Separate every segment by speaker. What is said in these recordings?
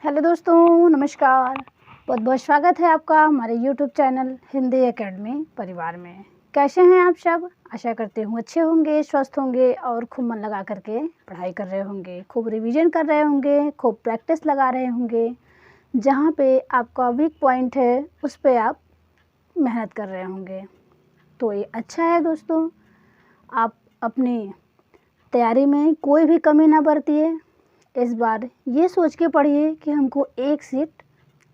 Speaker 1: Hello दोस्तों, नमस्कार। बहुत बहुत स्वागत है आपका हमारे यूट्यूब चैनल हिंदी एकेडमी परिवार में। कैसे हैं आप सब? आशा करती हूँ अच्छे होंगे, स्वस्थ होंगे और खूब मन लगा करके पढ़ाई कर रहे होंगे, खूब रिवीजन कर रहे होंगे, खूब प्रैक्टिस लगा रहे होंगे। जहाँ पे आपका वीक पॉइंट है उस पर आप मेहनत कर रहे होंगे। तो ये अच्छा है दोस्तों, आप अपनी तैयारी में कोई भी कमी ना बरतिए। इस बार ये सोच के पढ़िए कि हमको एक सीट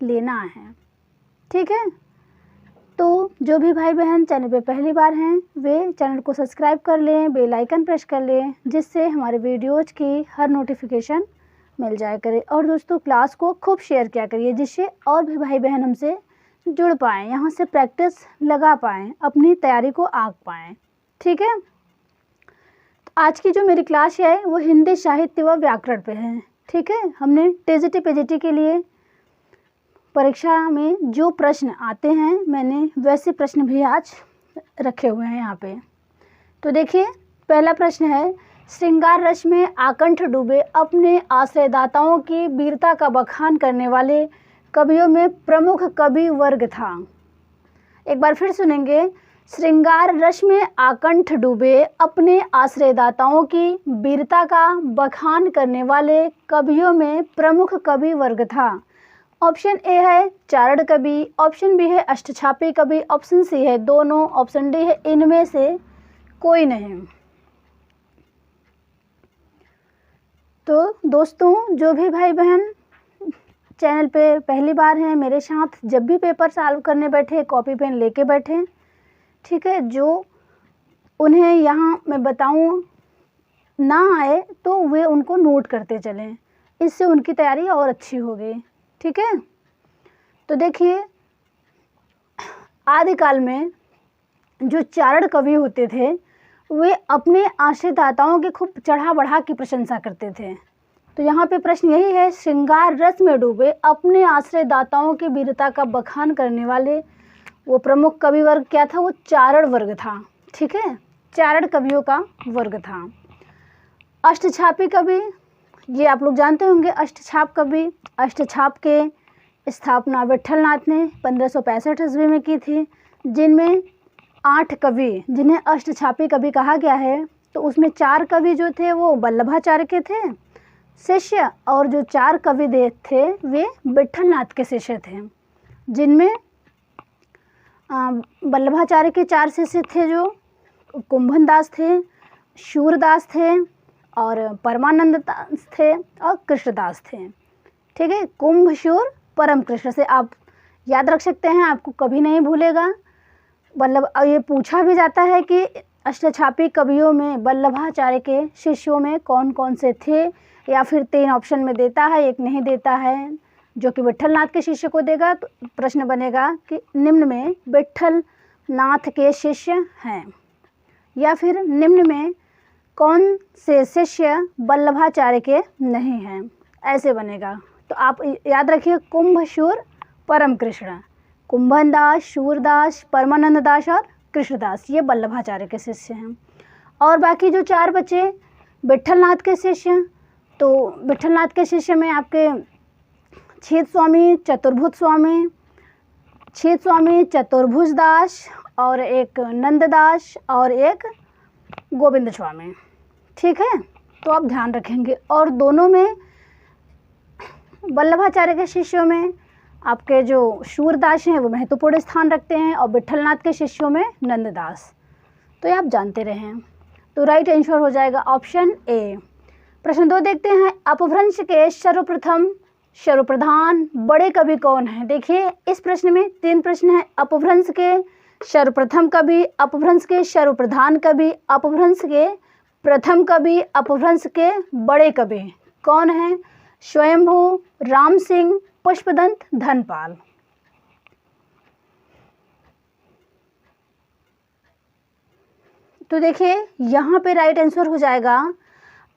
Speaker 1: लेना है, ठीक है? तो जो भी भाई बहन चैनल पे पहली बार हैं वे चैनल को सब्सक्राइब कर लें, बेल आइकन प्रेस कर लें, जिससे हमारे वीडियोज़ की हर नोटिफिकेशन मिल जाया करे। और दोस्तों क्लास को खूब शेयर किया करिए, जिससे और भी भाई बहन हमसे जुड़ पाएँ, यहाँ से प्रैक्टिस लगा पाएँ, अपनी तैयारी को आँक पाएँ, ठीक है? आज की जो मेरी क्लास है वो हिंदी साहित्य व व्याकरण पे है, ठीक है? हमने टीजीटी पीजीटी के लिए परीक्षा में जो प्रश्न आते हैं मैंने वैसे प्रश्न भी आज रखे हुए हैं यहाँ पे। तो देखिए, पहला प्रश्न है, श्रृंगार रस में आकंठ डूबे अपने आश्रयदाताओं की वीरता का बखान करने वाले कवियों में प्रमुख कवि वर्ग था। एक बार फिर सुनेंगे। श्रृंगार रस में आकंठ डूबे अपने आश्रयदाताओं की वीरता का बखान करने वाले कवियों में प्रमुख कवि वर्ग था। ऑप्शन ए है चारण कवि, ऑप्शन बी है अष्टछापी कवि, ऑप्शन सी है दोनों, ऑप्शन डी है इनमें से कोई नहीं। तो दोस्तों, जो भी भाई बहन चैनल पे पहली बार हैं, मेरे साथ जब भी पेपर सॉल्व करने बैठे कॉपी पेन लेके बैठे, ठीक है? जो उन्हें यहाँ मैं बताऊँ ना आए तो वे उनको नोट करते चलें, इससे उनकी तैयारी और अच्छी होगी, ठीक है? तो देखिए, आदिकाल में जो चारण कवि होते थे वे अपने आश्रयदाताओं की खूब चढ़ा बढ़ा की प्रशंसा करते थे। तो यहाँ पे प्रश्न यही है, श्रृंगार रस में डूबे अपने आश्रयदाताओं की वीरता का बखान करने वाले वो प्रमुख कवि वर्ग क्या था? वो चारण वर्ग था, ठीक है? चारण कवियों का वर्ग था। अष्टछापी कवि, ये आप लोग जानते होंगे। अष्टछाप कवि, अष्टछाप के स्थापना विट्ठलनाथ ने 1565 ईस्वी में की थी, जिनमें 8 कवि जिन्हें अष्टछापी कवि कहा गया है, तो उसमें 4 कवि जो थे वो वल्लभाचार्य के थे शिष्य, और जो 4 कवि थे वे विट्ठलनाथ के शिष्य थे, जिनमें वल्लभाचार्य के 4 शिष्य थे जो कुंभन दास थे, शूरदास थे और परमानंद दास थे और कृष्णदास थे, ठीक है? कुंभ, शूर, परम कृष्ण से आप याद रख सकते हैं, आपको कभी नहीं भूलेगा। ये पूछा भी जाता है कि अष्टछापी कवियों में वल्लभाचार्य के शिष्यों में कौन कौन से थे, या फिर 3 ऑप्शन में देता है, एक नहीं देता है, जो कि विट्ठलनाथ के शिष्य को देगा। तो प्रश्न बनेगा कि निम्न में विट्ठलनाथ के शिष्य हैं, या फिर निम्न में कौन से शिष्य वल्लभाचार्य के नहीं हैं, ऐसे बनेगा। तो आप याद रखिए, कुंभ, शूर, परम कृष्ण, कुंभन दास, शूरदास, परमानंद दास और कृष्णदास, ये वल्लभाचार्य के शिष्य हैं। और बाकी जो 4 बचे विट्ठलनाथ के शिष्य, तो विट्ठलनाथ के शिष्य में आपके छेद स्वामी, चतुर्भुज स्वामी, छेद स्वामी, चतुर्भुज दास और एक नंददास और एक गोविंद स्वामी, ठीक है? तो आप ध्यान रखेंगे। और दोनों में वल्लभाचार्य के शिष्यों में आपके जो शूरदास हैं वो महत्वपूर्ण स्थान रखते हैं, और विट्ठलनाथ के शिष्यों में नंददास। तो ये आप जानते रहें। तो राइट आंसर हो जाएगा ऑप्शन ए। प्रश्न 2 देखते हैं, अपभ्रंश के सर्वप्रधान बड़े कवि कौन हैं? देखिए, इस प्रश्न में 3 प्रश्न हैं। अपभ्रंश के सर्वप्रथम कवि, अपभ्रंश के सर्वप्रधान कवि, अपभ्रंश के प्रथम कवि, अपभ्रंश के बड़े कवि कौन हैं? स्वयंभू, राम सिंह, पुष्पदंत, धनपाल। तो देखिए, यहाँ पे राइट आंसर हो जाएगा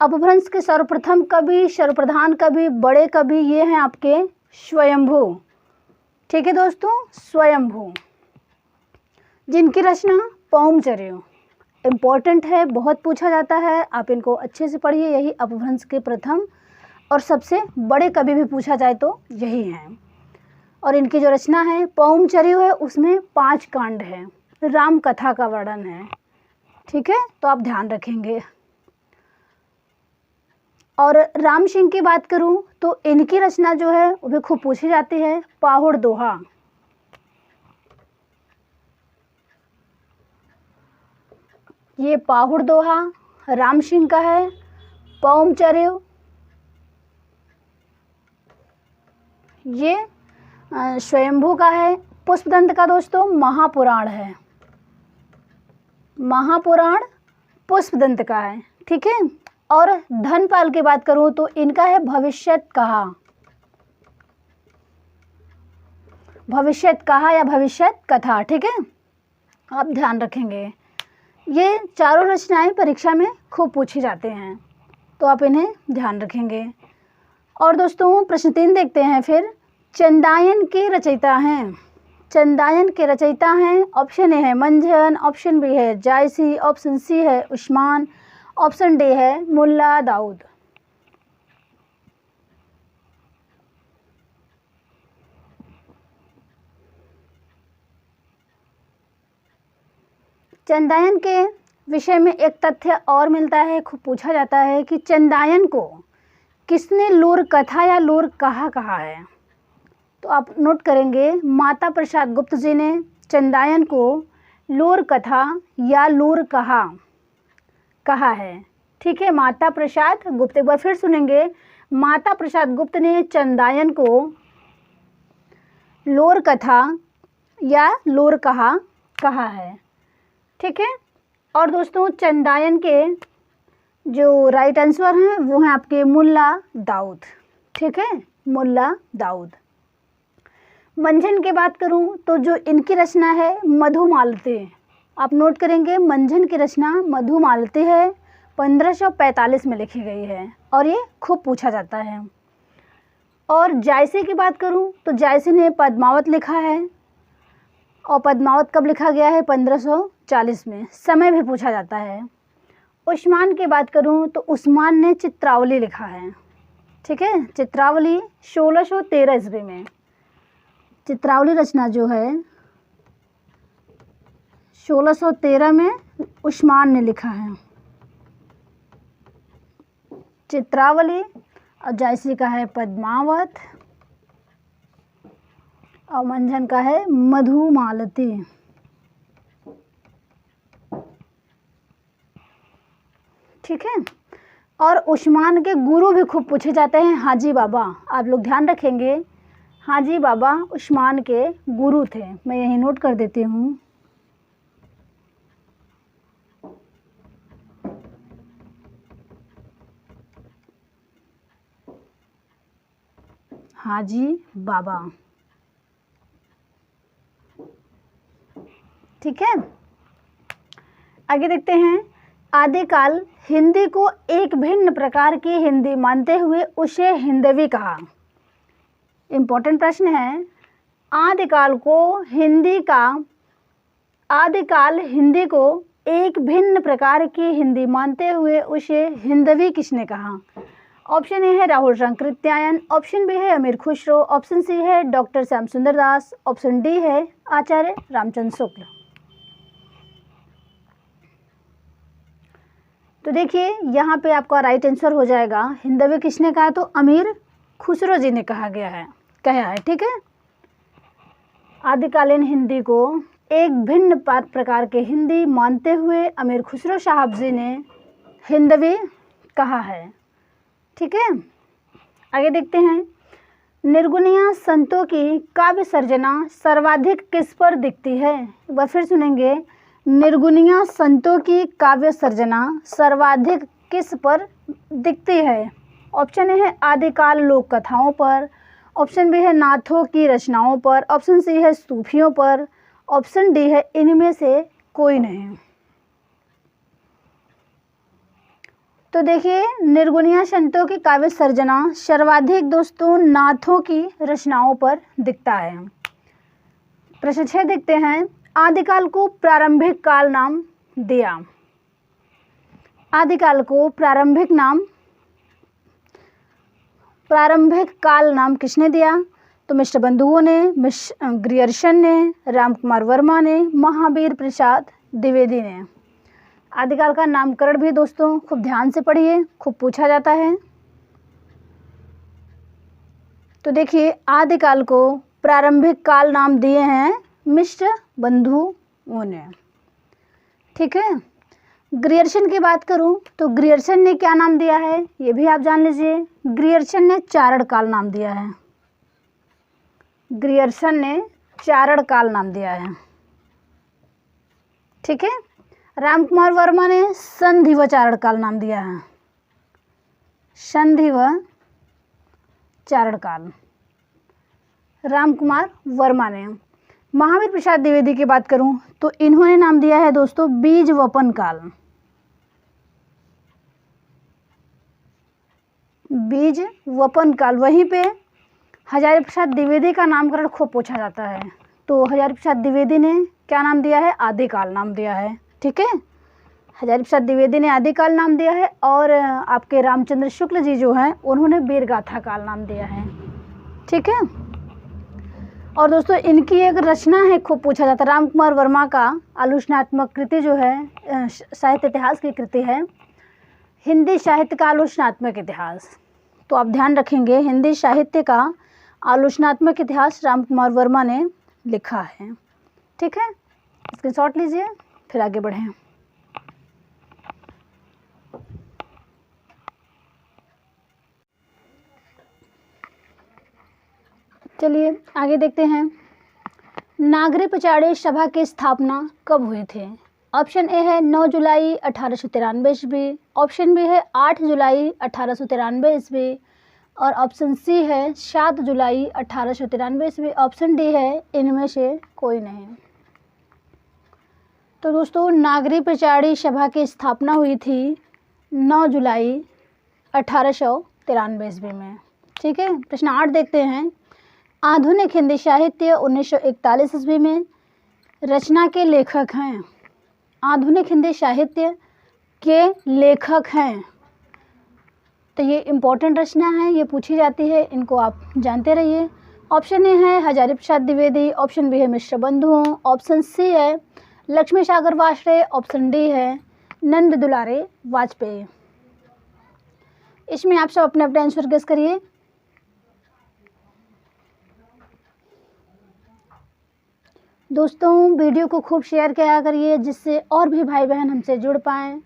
Speaker 1: अपभ्रंश के सर्वप्रथम कवि, सर्वप्रधान कवि, बड़े कवि, ये हैं आपके स्वयंभू, ठीक है दोस्तों? स्वयंभू, जिनकी रचना पौमचर्य इम्पोर्टेंट है, बहुत पूछा जाता है, आप इनको अच्छे से पढ़िए। यही अपभ्रंश के प्रथम और सबसे बड़े कवि भी पूछा जाए तो यही हैं। और इनकी जो रचना है पौमचर्यु है, उसमें 5 कांड है, राम कथा का वर्णन है। ठीक है, तो आप ध्यान रखेंगे। और राम सिंह की बात करूं तो इनकी रचना जो है वो भी खूब पूछी जाती है, पाहुड़ दोहा। ये पाहुड़ दोहा राम सिंह का है। पौमचर्यु ये स्वयंभू का है। पुष्पदंत का दोस्तों महापुराण है, महापुराण पुष्पदंत का है। ठीक है, और धनपाल की बात करूं तो इनका है भविष्यत कहा, भविष्यत कहा या भविष्यत कथा। ठीक है, आप ध्यान रखेंगे। ये चारों रचनाएं परीक्षा में खूब पूछी जाते हैं, तो आप इन्हें ध्यान रखेंगे। और दोस्तों प्रश्न 3 देखते हैं फिर। चंदायन के रचयिता हैं, चंदायन के रचयिता हैं। ऑप्शन ए है मंझन, ऑप्शन बी है जायसी, ऑप्शन सी है उस्मान, ऑप्शन डी है मुल्ला दाऊद। चंदायन के विषय में एक तथ्य और मिलता है, खूब पूछा जाता है कि चंदायन को किसने लूर कथा या लूर कहा कहा है। तो आप नोट करेंगे, माता प्रसाद गुप्त जी ने चंदायन को लूर कथा या लूर कहा है। ठीक है, माता प्रसाद गुप्त। एक बार फिर सुनेंगे, माता प्रसाद गुप्त ने चंदायन को लूर कथा या लूर कहा है। ठीक है, और दोस्तों चंदायन के जो राइट आंसर हैं वो हैं आपके मुल्ला दाऊद। ठीक है, मुल्ला दाऊद। मंझन की बात करूं तो जो इनकी रचना है मधुमालती, आप नोट करेंगे, मंझन की रचना मधुमालती है, 1545 में लिखी गई है और ये खूब पूछा जाता है। और जायसी की बात करूं तो जायसी ने पद्मावत लिखा है, और पद्मावत कब लिखा गया है? 1540 में। समय भी पूछा जाता है। उस्मान की बात करूं तो उस्मान ने चित्रावली लिखा है। ठीक है, चित्रावली 1613 ईस्वी में। चित्रावली रचना जो है 1613 में उस्मान ने लिखा है चित्रावली। और जायसी का है पद्मावत और मंझन का है मधुमालती। ठीक है, और उस्मान के गुरु भी खूब पूछे जाते हैं, हाजी बाबा। आप लोग ध्यान रखेंगे, हाजी बाबा उस्मान के गुरु थे। मैं यही नोट कर देती हूँ। हाजी बाबा। ठीक है, आगे देखते हैं। आदिकाल हिंदी को एक भिन्न प्रकार की हिंदी मानते हुए उसे हिंदवी कहा। इम्पोर्टेंट प्रश्न है। आदिकाल हिंदी को एक भिन्न प्रकार की हिंदी मानते हुए उसे हिंदवी किसने कहा? ऑप्शन ए है राहुल शंकरित्यायन, ऑप्शन बी है अमीर खुसरो, ऑप्शन सी है डॉक्टर श्याम सुंदर दास, ऑप्शन डी है आचार्य रामचंद्र शुक्ल। तो देखिए यहाँ पे आपका राइट आंसर हो जाएगा, हिंदवी किसने कहा? तो अमीर खुसरो जी ने कहा है। ठीक है, आदिकालीन हिंदी को एक भिन्न प्रकार के हिंदी मानते हुए अमीर खुसरो साहब जी ने हिंदवी कहा है। ठीक है, आगे देखते हैं। निर्गुणिया संतों की काव्य सर्जना सर्वाधिक किस पर दिखती है? एक बार फिर सुनेंगे, निर्गुणिया संतों की काव्य सर्जना सर्वाधिक किस पर दिखती है? ऑप्शन ए है आदिकाल लोक कथाओं पर, ऑप्शन बी है नाथों की रचनाओं पर, ऑप्शन सी है सूफियों पर, ऑप्शन डी है इनमें से कोई नहीं। तो देखिए, निर्गुणिया संतों की काव्य सर्जना सर्वाधिक दोस्तों नाथों की रचनाओं पर दिखता है। प्रश्न 6 देखते हैं। आदिकाल को प्रारंभिक काल नाम दिया। आदिकाल को प्रारंभिक नाम प्रारंभिक काल नाम किसने दिया? तो मिस्टर बंधुओं ने, ग्रियर्सन ने, रामकुमार वर्मा ने, महावीर प्रसाद द्विवेदी ने। आदिकाल का नामकरण भी दोस्तों खूब ध्यान से पढ़िए, खूब पूछा जाता है। तो देखिए, आदिकाल को प्रारंभिक काल नाम दिए हैं मिस्टर बंधुओं ने। ठीक है। ग्रियर्सन की बात करूं तो ग्रियर्सन ने क्या नाम दिया है, ये भी आप जान लीजिए। ग्रियर्सन ने चारण काल नाम दिया है। ग्रियर्सन ने चारण काल नाम दिया है। ठीक है। रामकुमार वर्मा ने संधि व चारण काल नाम दिया है। संधि व चारण काल रामकुमार वर्मा ने। महावीर प्रसाद द्विवेदी की बात करूं तो इन्होंने नाम दिया है दोस्तों बीज वपन काल। बीज वपन काल। वहीं पे हजारी प्रसाद द्विवेदी का नामकरण खूब पूछा जाता है। तो हजारी प्रसाद द्विवेदी ने क्या नाम दिया है? आदिकाल नाम दिया है। ठीक है। हजारी प्रसाद द्विवेदी ने आदिकाल नाम दिया है और आपके रामचंद्र शुक्ल जी जो हैं उन्होंने वीरगाथा काल नाम दिया है। ठीक है। और दोस्तों इनकी एक रचना है, खूब पूछा जाता है। रामकुमार वर्मा का आलोचनात्मक कृति जो है साहित्य इतिहास की कृति है, हिंदी साहित्य का आलोचनात्मक इतिहास। तो आप ध्यान रखेंगे, हिंदी साहित्य का आलोचनात्मक इतिहास रामकुमार वर्मा ने लिखा है। ठीक है। स्क्रीनशॉट लीजिए, फिर आगे बढ़ें। चलिए आगे देखते हैं। नागरी पचाड़ी सभा की स्थापना कब हुई थी? ऑप्शन ए है 9 जुलाई 1893 ईस्वी, ऑप्शन बी है 8 जुलाई 1893 ईस्वी और ऑप्शन सी है 7 जुलाई 1893 ईस्वी, ऑप्शन डी है इनमें से कोई नहीं। तो दोस्तों नागरी पचाड़ी सभा की स्थापना हुई थी 9 जुलाई 1893 ईस्वी में। ठीक है। प्रश्न 8 देखते हैं। आधुनिक हिंदी साहित्य 1941 ईस्वी में रचना के लेखक हैं। आधुनिक हिंदी साहित्य के लेखक हैं। तो ये इम्पोर्टेंट रचना है, ये पूछी जाती है, इनको आप जानते रहिए। ऑप्शन ए है हजारी प्रसाद द्विवेदी, ऑप्शन बी है मिश्र बंधुओं, ऑप्शन सी है लक्ष्मी सागर वाजपेयी, ऑप्शन डी है नंद दुलारे वाजपेयी। इसमें आप सब अपने अपने आंसर गेस करिए। दोस्तों वीडियो को खूब शेयर किया करिए जिससे और भी भाई बहन हमसे जुड़ पाएँ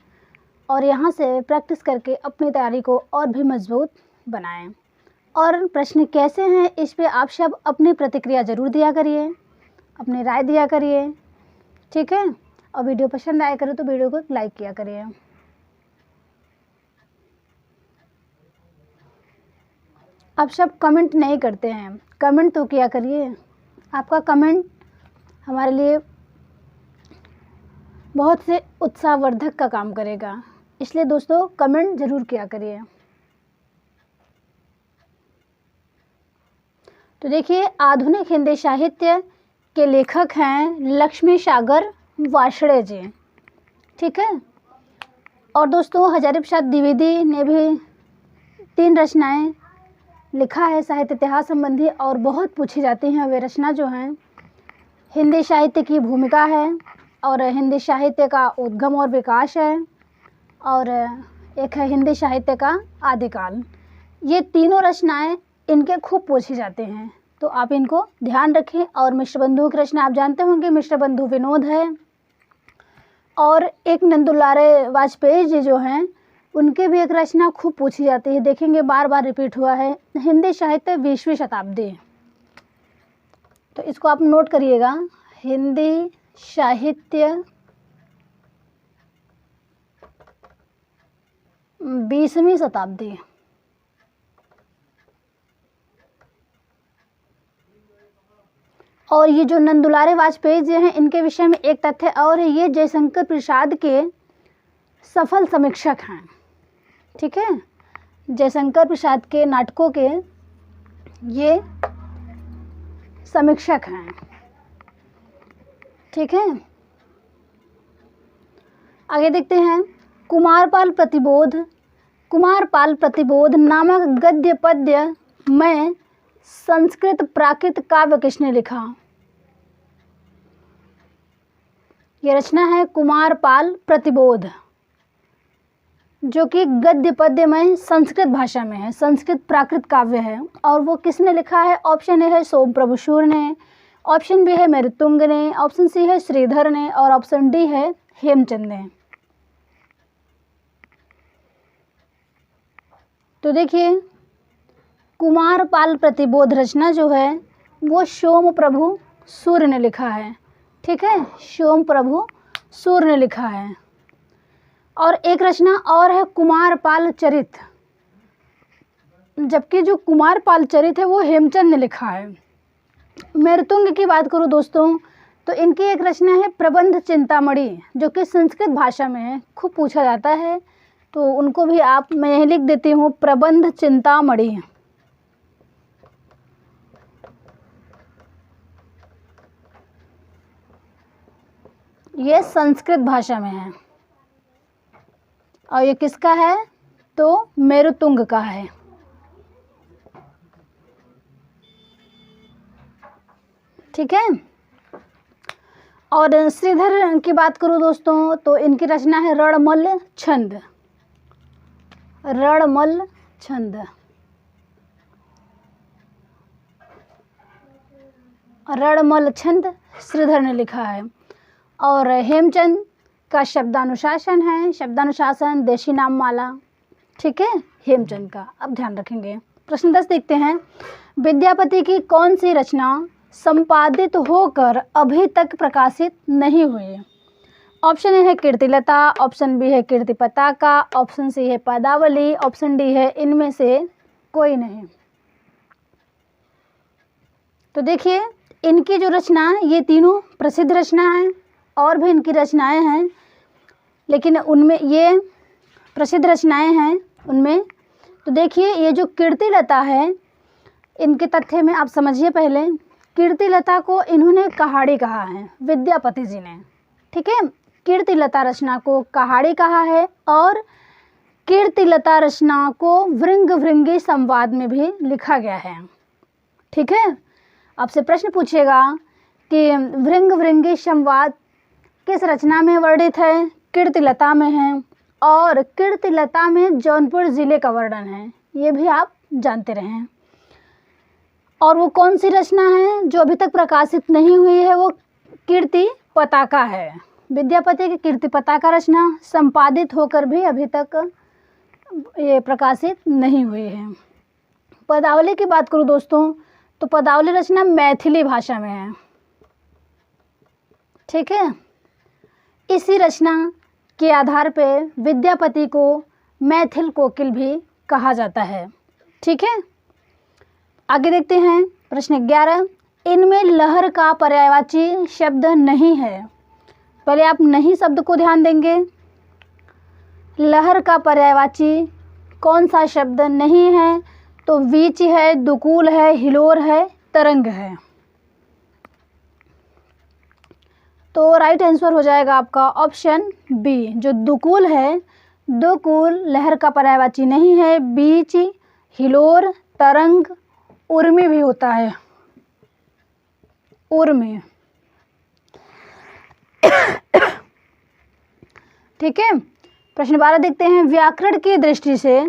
Speaker 1: और यहाँ से प्रैक्टिस करके अपनी तैयारी को और भी मजबूत बनाएं। और प्रश्न कैसे हैं इस पे आप सब अपनी प्रतिक्रिया ज़रूर दिया करिए, अपनी राय दिया करिए। ठीक है। और वीडियो पसंद आया करे तो वीडियो को लाइक किया करिए। आप सब कमेंट नहीं करते हैं, कमेंट तो किया करिए। आपका कमेंट हमारे लिए बहुत से उत्साहवर्धक का काम करेगा, इसलिए दोस्तों कमेंट ज़रूर किया करिए। तो देखिए आधुनिक हिंदी साहित्य के लेखक हैं लक्ष्मी सागर वार्ष्णेय जी। ठीक है। और दोस्तों हजारी प्रसाद द्विवेदी ने भी 3 रचनाएं लिखा है साहित्य इतिहास संबंधी और बहुत पूछी जाती हैं। वे रचना जो हैं हिंदी साहित्य की भूमिका है और हिंदी साहित्य का उद्गम और विकास है और एक है हिंदी साहित्य का आदिकाल। ये तीनों रचनाएं इनके खूब पूछी जाते हैं, तो आप इनको ध्यान रखें। और मिश्र बंधु की रचना आप जानते होंगे, मिश्र बंधु विनोद है और एक नंद दुलारे वाजपेयी जी जो हैं उनके भी एक रचना खूब पूछी जाती है, देखेंगे बार बार रिपीट हुआ है, हिंदी साहित्य 20वीं शताब्दी। तो इसको आप नोट करिएगा, हिंदी साहित्य 20वीं शताब्दी। और ये जो नंद दुलारे वाजपेयी जी हैं इनके विषय में एक तथ्य और है, ये जयशंकर प्रसाद के सफल समीक्षक हैं। ठीक है। जयशंकर प्रसाद के नाटकों के ये समीक्षक हैं। ठीक है। आगे देखते हैं। कुमारपाल प्रतिबोध कुमारपाल प्रतिबोध नामक गद्य पद्य में संस्कृत प्राकृत काव्य किसने लिखा? यह रचना है कुमारपाल प्रतिबोध, जो कि गद्य पद्य में संस्कृत भाषा में है, संस्कृत प्राकृत काव्य है। और वो किसने लिखा है? ऑप्शन ए है सोमप्रभु शूर ने, ऑप्शन बी है मेरुतुंग ने, ऑप्शन सी है श्रीधर ने और ऑप्शन डी है हेमचंद ने। तो देखिए, कुमारपाल प्रतिबोध रचना जो है वो सोमप्रभु सूर्य ने लिखा है। ठीक है, सोमप्रभु सूर्य ने लिखा है। और एक रचना और है कुमारपाल चरित, जबकि जो कुमारपाल चरित है वो हेमचंद ने लिखा है। मेरुतुंग की बात करूँ दोस्तों, तो इनकी एक रचना है प्रबंध चिंतामणि, जो कि संस्कृत भाषा में है, खूब पूछा जाता है, तो उनको भी आप, मैं यही लिख देती हूँ, प्रबंध चिंतामणि। ये संस्कृत भाषा में है और ये किसका है? तो मेरुतुंग का है। ठीक है। और श्रीधर की बात करूं दोस्तों, तो इनकी रचना है रणमल छंद, रणमल छंद। रणमल छंद श्रीधर ने लिखा है। और हेमचंद का शब्दानुशासन है, शब्दानुशासन देशी नाम माला। ठीक है, हेमचंद का अब ध्यान रखेंगे। प्रश्न 10 देखते हैं। विद्यापति की कौन सी रचना संपादित होकर अभी तक प्रकाशित नहीं हुई? ऑप्शन ए है कीर्तिलता, ऑप्शन बी है कीर्ति पताका, ऑप्शन सी है पदावली, ऑप्शन डी है इनमें से कोई नहीं। तो देखिए, इनकी जो रचना, ये तीनों प्रसिद्ध रचना है, और भी इनकी रचनाएं हैं, लेकिन उनमें ये प्रसिद्ध रचनाएं हैं उनमें। तो देखिए, ये जो कीर्तिलता है, इनके तथ्य में आप समझिए। पहले कीर्तिलता को इन्होंने कहाड़ी कहा है, विद्यापति जी ने। ठीक है, कीर्तिलता रचना को कहाड़ी कहा है और कीर्तिलता रचना को वृंग वृंगी संवाद में भी लिखा गया है। ठीक है, आपसे प्रश्न पूछेगा कि वृंग वृंगी संवाद किस रचना में वर्णित है? कीर्तिलता में है, और कीर्तिलता में जौनपुर जिले का वर्णन है, ये भी आप जानते रहे। और वो कौन सी रचना है जो अभी तक प्रकाशित नहीं हुई है? वो कीर्ति पताका है। विद्यापति की कीर्ति पताका रचना संपादित होकर भी अभी तक ये प्रकाशित नहीं हुई है। पदावली की बात करूँ दोस्तों, तो पदावली रचना मैथिली भाषा में है। ठीक है, इसी रचना के आधार पर विद्यापति को मैथिल कोकिल भी कहा जाता है। ठीक है, आगे देखते हैं। प्रश्न 11। इनमें लहर का पर्यायवाची शब्द नहीं है। पहले आप नहीं शब्द को ध्यान देंगे। लहर का पर्यायवाची कौन सा शब्द नहीं है? तो वीच है, दुकूल है, हिलोर है, तरंग है। तो राइट आंसर हो जाएगा आपका ऑप्शन बी, जो दुकूल है। दुकूल लहर का पर्यायवाची नहीं है। बीच, हिलोर, तरंग, उर्मी भी होता है, उर्मी। ठीक है, प्रश्न 12 देखते हैं। व्याकरण की दृष्टि से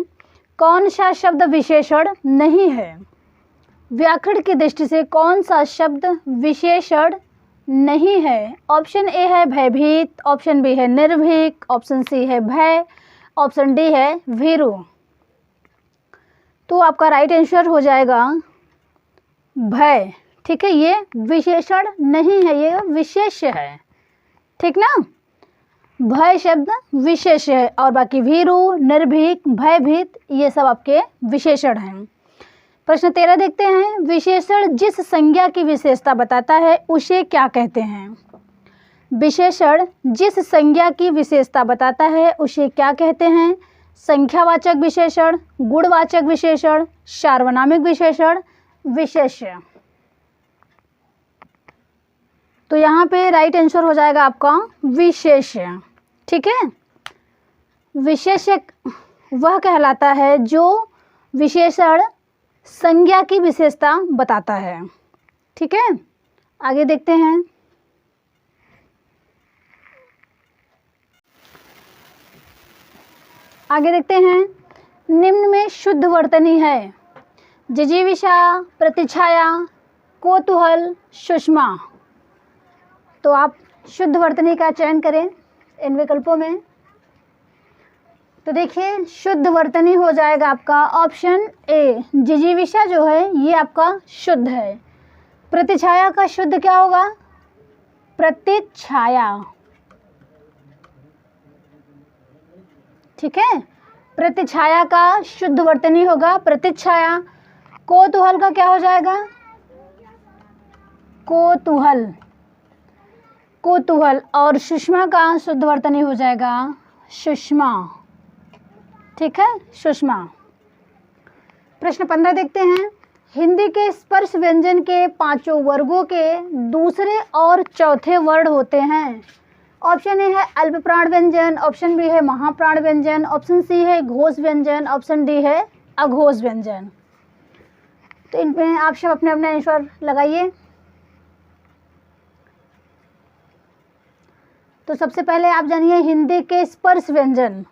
Speaker 1: कौन सा शब्द विशेषण नहीं है? व्याकरण की दृष्टि से कौन सा शब्द विशेषण नहीं है? ऑप्शन ए है भयभीत, ऑप्शन बी है निर्भीक, ऑप्शन सी है भय, ऑप्शन डी है भीरु। तो आपका राइट आंसर हो जाएगा भय। ठीक है, ये विशेषण नहीं है, ये विशेष्य है। ठीक ना, भय शब्द विशेष है और बाकी भीरु, निर्भीक, भयभीत ये सब आपके विशेषण हैं। प्रश्न 13 देखते हैं। विशेषण जिस संज्ञा की विशेषता बताता है उसे क्या कहते हैं? विशेषण जिस संज्ञा की विशेषता बताता है उसे क्या कहते हैं? संख्यावाचक विशेषण, गुणवाचक विशेषण, सार्वनामिक विशेषण, विशेष्य। तो यहाँ पे राइट आंसर हो जाएगा आपका विशेष्य। ठीक है, विशेष्य वह कहलाता है जो विशेषण संज्ञा की विशेषता बताता है। ठीक है, आगे देखते हैं। आगे देखते हैं, निम्न में शुद्ध वर्तनी है। जिजीविषा, प्रतिछाया, कौतूहल, सुषमा। तो आप शुद्ध वर्तनी का चयन करें इन विकल्पों में। तो देखिए, शुद्ध वर्तनी हो जाएगा आपका ऑप्शन ए, जिजीविषा जो है ये आपका शुद्ध है। प्रतिछाया का शुद्ध क्या होगा? प्रतिछाया। ठीक है, प्रतिछाया का शुद्ध वर्तनी होगा प्रतिछाया। कौतूहल का क्या हो जाएगा? कौतूहल, कौतूहल। और सुषमा का शुद्ध वर्तनी हो जाएगा सुषमा। ठीक है, सुषमा। प्रश्न 15 देखते हैं। हिंदी के स्पर्श व्यंजन के पांचों वर्गों के दूसरे और चौथे वर्ण होते हैं। ऑप्शन ए है अल्प प्राण व्यंजन, ऑप्शन बी है महाप्राण व्यंजन, ऑप्शन सी है घोष व्यंजन, ऑप्शन डी है अघोष व्यंजन। तो इनमें आप सब अपने अपने आंसर लगाइए। तो सबसे पहले आप जानिए हिंदी के स्पर्श व्यंजन।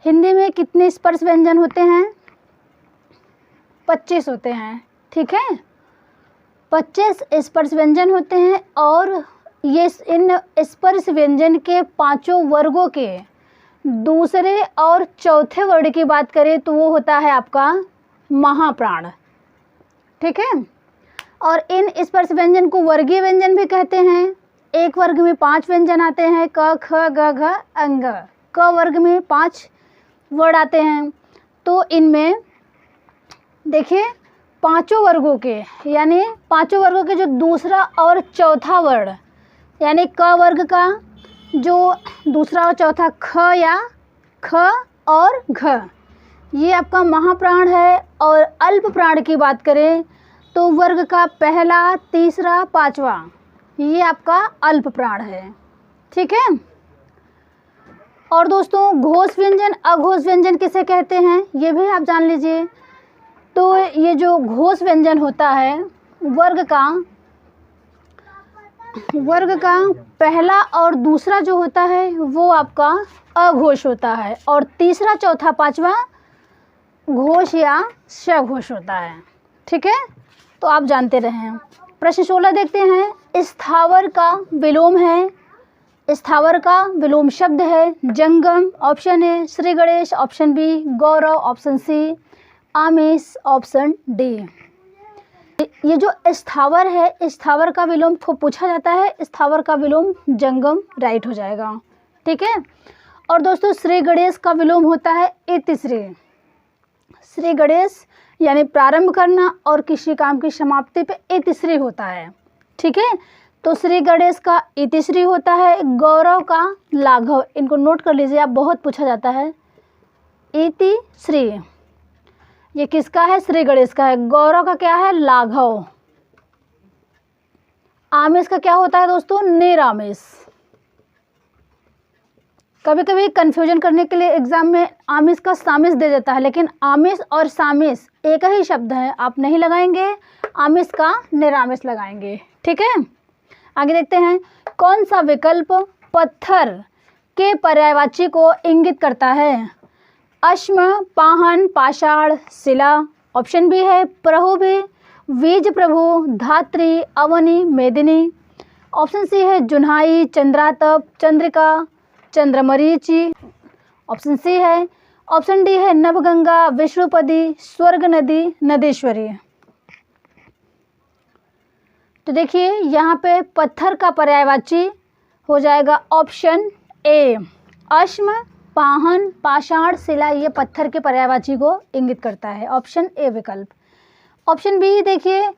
Speaker 1: हिंदी में कितने स्पर्श व्यंजन होते हैं? 25 होते हैं। ठीक है, 25 स्पर्श व्यंजन होते हैं। और ये इन स्पर्श व्यंजन के पांचों वर्गों के दूसरे और चौथे वर्ण की बात करें तो वो होता है आपका महाप्राण। ठीक है, और इन स्पर्श व्यंजन को वर्गीय व्यंजन भी कहते हैं। एक वर्ग में 5 व्यंजन आते हैं, क, ख, ग, घ, अंग। क वर्ग में 5 वर्ड आते हैं। तो इनमें देखिए पांचों वर्गों के, यानी पांचों वर्गों के जो दूसरा और चौथा वर्ण, यानी क वर्ग का जो दूसरा और चौथा ख या ख और घ, ये आपका महाप्राण है। और अल्प प्राण की बात करें तो वर्ग का पहला, तीसरा, पांचवा, ये आपका अल्प प्राण है। ठीक है, और दोस्तों घोष व्यंजन, अघोष व्यंजन किसे कहते हैं ये भी आप जान लीजिए। तो ये जो घोष व्यंजन होता है वर्ग का पहला और दूसरा जो होता है वो आपका अघोष होता है, और तीसरा, चौथा, पांचवा घोष या सघोष होता है। ठीक है, तो आप जानते रहें। प्रश्न 16 देखते हैं। स्थावर का विलोम है, स्थावर का विलोम शब्द है जंगम। ऑप्शन ए श्री गणेश, ऑप्शन बी गौरव, ऑप्शन सी आमिष, ऑप्शन डी। ये जो स्थावर है, स्थावर का विलोम पूछा जाता है, स्थावर का विलोम जंगम राइट हो जाएगा। ठीक है, और दोस्तों श्री गणेश का विलोम होता है इतिश्री। श्री गणेश यानी प्रारंभ करना और किसी काम की समाप्ति पे इतिश्री होता है। ठीक है, तो श्री गणेश का इतिश्री होता है। गौरव का लाघव, इनको नोट कर लीजिए आप, बहुत पूछा जाता है। इतिश्री ये किसका है? श्री गणेश का है। गौरव का क्या है? लाघव। आमिष का क्या होता है दोस्तों? निरामिष। कभी कभी कंफ्यूजन करने के लिए एग्जाम में आमिष का सामिष दे देता है, लेकिन आमिष और सामिष एक ही शब्द है, आप नहीं लगाएंगे, आमिष का निरामिष लगाएंगे। ठीक है, आगे देखते हैं। कौन सा विकल्प पत्थर के पर्यायवाची को इंगित करता है? अश्म, पाहन, पाषाण, शिला। ऑप्शन बी है प्रहुभी, बीज प्रभु, धात्री, अवनी, मेदिनी। ऑप्शन सी है जुन्हाई, चंद्रातप, चंद्रिका, चंद्रमरीचि। ऑप्शन सी है, ऑप्शन डी है नवगंगा, विष्णुपदी, स्वर्ग नदी, नदेश्वरी। तो देखिए यहाँ पे पत्थर का पर्यायवाची हो जाएगा ऑप्शन ए, अश्म, पाहन, पाषाण, शिला, ये पत्थर के पर्यायवाची को इंगित करता है, ऑप्शन ए विकल्प। ऑप्शन बी देखिए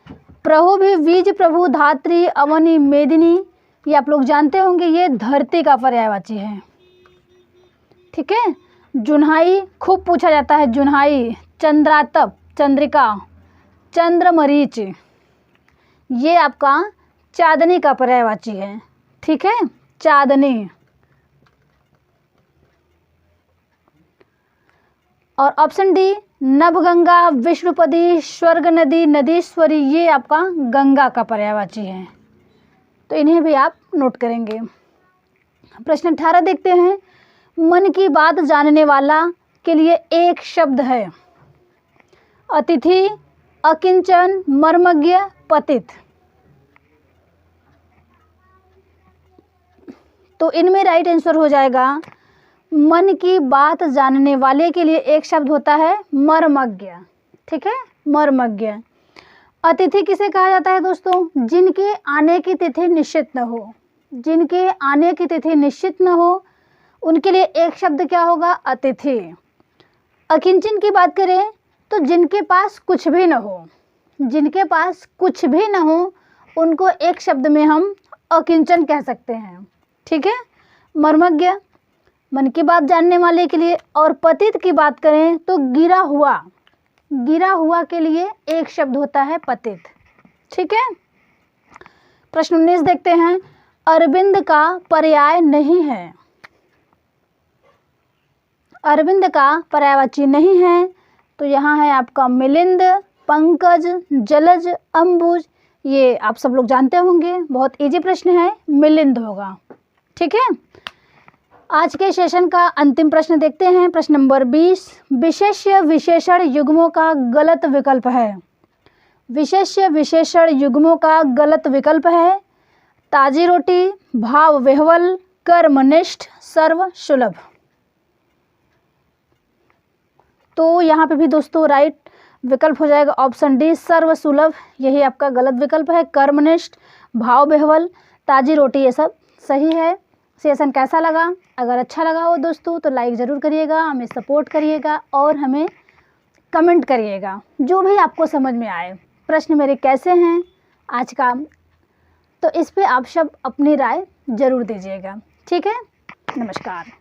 Speaker 1: प्रभु भी, बीज प्रभु, धात्री, अवनी, मेदिनी, ये आप लोग जानते होंगे, ये धरती का पर्यायवाची है। ठीक है, जुन्हाई खूब पूछा जाता है, जुन्हाई, चंद्रातप, चंद्रिका, चंद्रमरीच, ये आपका चांदनी का पर्यायवाची है। ठीक है, चांदनी। और ऑप्शन डी नवगंगा, विष्णुपदी, स्वर्ग नदी, नदीश्वरी, ये आपका गंगा का पर्यायवाची है, तो इन्हें भी आप नोट करेंगे। प्रश्न 18 देखते हैं। मन की बात जानने वाला के लिए एक शब्द है। अतिथि, अकिंचन, मर्मज्ञ, पतित। तो इनमें राइट आंसर हो जाएगा मन की बात जानने वाले के लिए एक शब्द होता है मर्मज्ञ। ठीक है, मर्मज्ञ। अतिथि किसे कहा जाता है दोस्तों? जिनके आने की तिथि निश्चित न हो, जिनके आने की तिथि निश्चित न हो उनके लिए एक शब्द क्या होगा? अतिथि। अकिंचन की बात करें तो जिनके पास कुछ भी न हो, जिनके पास कुछ भी न हो उनको एक शब्द में हम अकिंचन कह सकते हैं। ठीक है, मर्मज्ञ मन की बात जानने वाले के लिए। और पतित की बात करें तो गिरा हुआ, गिरा हुआ के लिए एक शब्द होता है पतित। ठीक है, प्रश्न 19 देखते हैं। अरविंद का पर्याय नहीं है। अरविंद का पर्यायवाची नहीं है, तो यहाँ है आपका मिलिंद, पंकज, जलज, अंबुज। ये आप सब लोग जानते होंगे, बहुत इजी प्रश्न है, मिलिंद होगा। ठीक है, आज के सेशन का अंतिम प्रश्न देखते हैं। प्रश्न नंबर 20। विशेष्य विशेषण युग्मों का गलत विकल्प है। विशेष्य विशेषण युग्मों का गलत विकल्प है ताजी रोटी, भाव विह्वल, कर्मनिष्ठ, सर्व सुलभ। तो यहाँ पे भी दोस्तों राइट विकल्प हो जाएगा ऑप्शन डी सर्व सुलभ, यही आपका गलत विकल्प है। कर्मनिष्ठ, भाव विह्वल, ताजी रोटी, ये सब सही है। सेशन कैसा लगा? अगर अच्छा लगा हो दोस्तों तो लाइक ज़रूर करिएगा, हमें सपोर्ट करिएगा और हमें कमेंट करिएगा जो भी आपको समझ में आए। प्रश्न मेरे कैसे हैं आज का, तो इस पे आप सब अपनी राय ज़रूर दीजिएगा। ठीक है, नमस्कार।